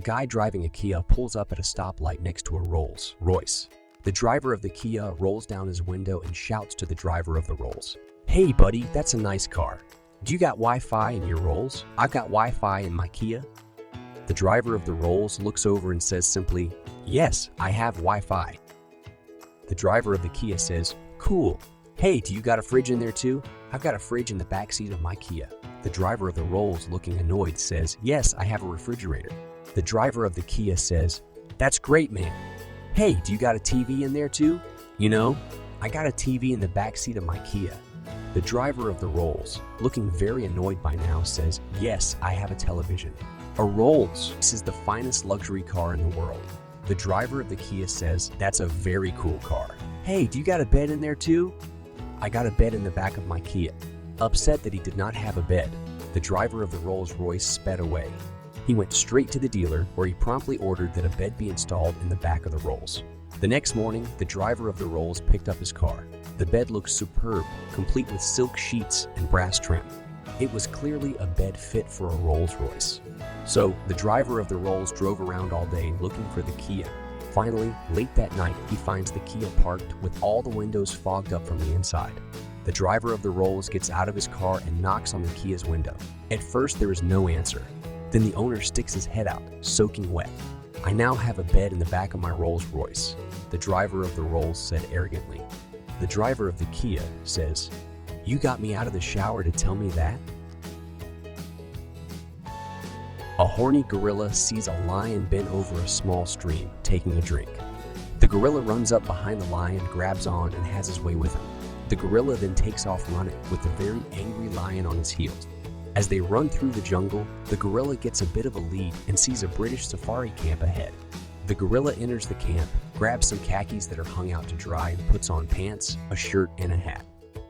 guy driving a Kia pulls up at a stoplight next to a Rolls Royce. The driver of the Kia rolls down his window and shouts to the driver of the Rolls, "Hey buddy, that's a nice car. Do you got Wi-Fi in your Rolls? I've got Wi-Fi in my Kia." The driver of the Rolls looks over and says simply, "Yes, I have Wi-Fi." The driver of the Kia says, "Cool. Hey, do you got a fridge in there too? I've got a fridge in the backseat of my Kia." The driver of the Rolls, looking annoyed, says, "Yes, I have a refrigerator." The driver of the Kia says, "That's great, man. Hey, do you got a TV in there too? You know, I got a TV in the backseat of my Kia." The driver of the Rolls, looking very annoyed by now, says, "Yes, I have a television." A Rolls. This is the finest luxury car in the world. The driver of the Kia says, "That's a very cool car. Hey, do you got a bed in there too?" "I got a bed in the back of my Kia." Upset that he did not have a bed, the driver of the Rolls-Royce sped away. He went straight to the dealer, where he promptly ordered that a bed be installed in the back of the Rolls. The next morning, the driver of the Rolls picked up his car. The bed looked superb, complete with silk sheets and brass trim. It was clearly a bed fit for a Rolls-Royce. So, the driver of the Rolls drove around all day looking for the Kia. Finally, late that night, he finds the Kia parked with all the windows fogged up from the inside. The driver of the Rolls gets out of his car and knocks on the Kia's window. At first, there is no answer. Then the owner sticks his head out, soaking wet. "I now have a bed in the back of my Rolls-Royce," the driver of the Rolls said arrogantly. The driver of the Kia says, "You got me out of the shower to tell me that?" A horny gorilla sees a lion bent over a small stream, taking a drink. The gorilla runs up behind the lion, grabs on, and has his way with him. The gorilla then takes off running, with the very angry lion on his heels. As they run through the jungle, the gorilla gets a bit of a lead and sees a British safari camp ahead. The gorilla enters the camp, grabs some khakis that are hung out to dry, and puts on pants, a shirt, and a hat.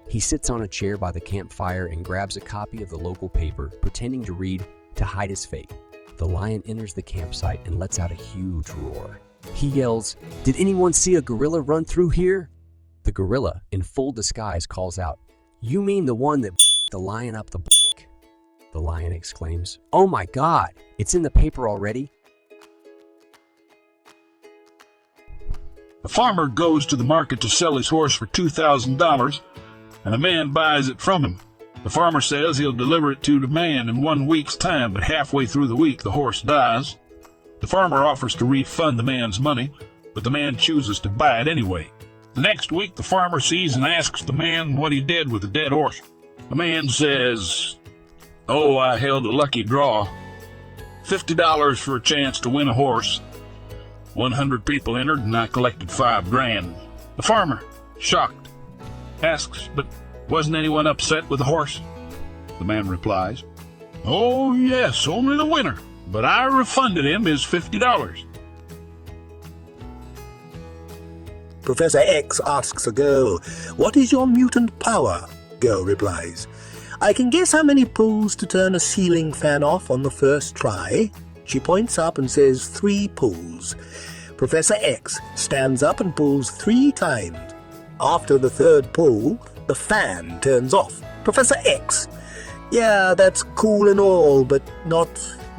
He sits on a chair by the campfire and grabs a copy of the local paper, pretending to read to hide his fate. The lion enters the campsite and lets out a huge roar. He yells, "Did anyone see a gorilla run through here?" The gorilla, in full disguise, calls out, "You mean the one that the lion up the b***?" The lion exclaims, "Oh my God, it's in the paper already." A farmer goes to the market to sell his horse for $2,000, and a man buys it from him. The farmer says he'll deliver it to the man in 1 week's time, but halfway through the week the horse dies. The farmer offers to refund the man's money, but the man chooses to buy it anyway. The next week the farmer sees and asks the man what he did with the dead horse. The man says, "Oh, I held a lucky draw. $50 for a chance to win a horse. 100 people entered and I collected $5,000. The farmer, shocked, asks, "But wasn't anyone upset with the horse?" The man replies, "Oh yes, only the winner, but I refunded him his $50. Professor X asks a girl, "What is your mutant power?" Girl replies, "I can guess how many pulls to turn a ceiling fan off on the first try." She points up and says 3 pulls. Professor X stands up and pulls 3 times. After the 3rd pull, the fan turns off. Professor X: "Yeah, that's cool and all, but not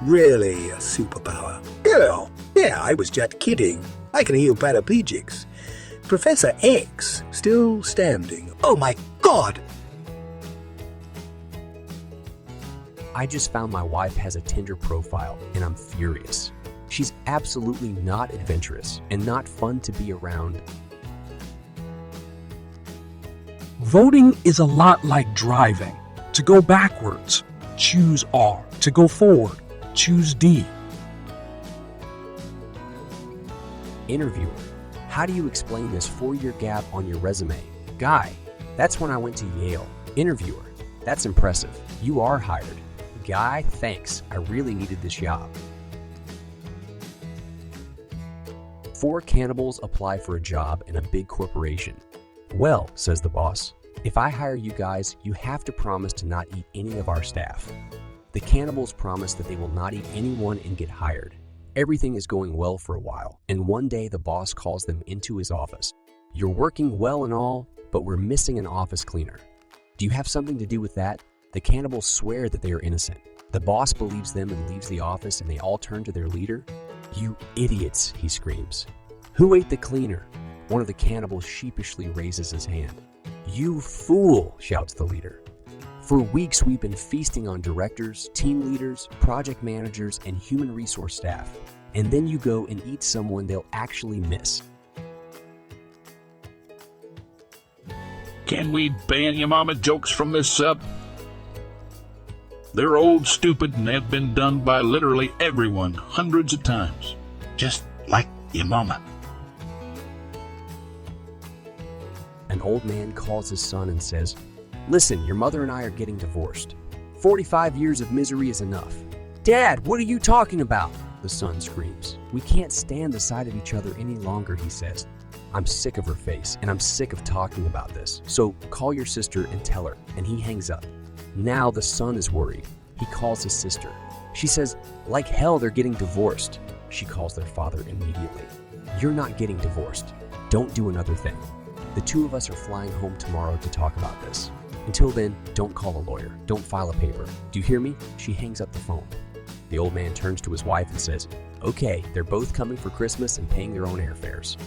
really a superpower." Girl: "Yeah, I was just kidding. I can heal paraplegics." Professor X, still standing. "Oh my God!" I just found my wife has a Tinder profile, and I'm furious. She's absolutely not adventurous and not fun to be around. Voting is a lot like driving. To go backwards, choose R. To go forward, choose D. Interviewer: How do you explain this 4-year gap on your resume? Guy: That's when I went to Yale. Interviewer: That's impressive. You are hired. Guy: Thanks. I really needed this job. 4 cannibals apply for a job in a big corporation. "Well," says the boss, "if I hire you guys, you have to promise to not eat any of our staff." The cannibals promise that they will not eat anyone and get hired. Everything is going well for a while, and one day the boss calls them into his office. "You're working well and all, but we're missing an office cleaner. Do you have something to do with that?" The cannibals swear that they are innocent. The boss believes them and leaves the office, and they all turn to their leader. "You idiots," he screams. "Who ate the cleaner?" One of the cannibals sheepishly raises his hand. "You fool," shouts the leader. "For weeks we've been feasting on directors, team leaders, project managers, and human resource staff. And then you go and eat someone they'll actually miss." Can we ban your mama jokes from this sub? They're old, stupid, and have been done by literally everyone hundreds of times. Just like your mama. An old man calls his son and says, "Listen, your mother and I are getting divorced. 45 years of misery is enough." "Dad, what are you talking about?" the son screams. "We can't stand the sight of each other any longer," he says. "I'm sick of her face, and I'm sick of talking about this. So call your sister and tell her," and he hangs up. Now the son is worried. He calls his sister. She says, "Like hell, they're getting divorced." She calls their father immediately. "You're not getting divorced. Don't do another thing. The two of us are flying home tomorrow to talk about this. Until then, don't call a lawyer. Don't file a paper. Do you hear me?" She hangs up the phone. The old man turns to his wife and says, "Okay, they're both coming for Christmas and paying their own airfares."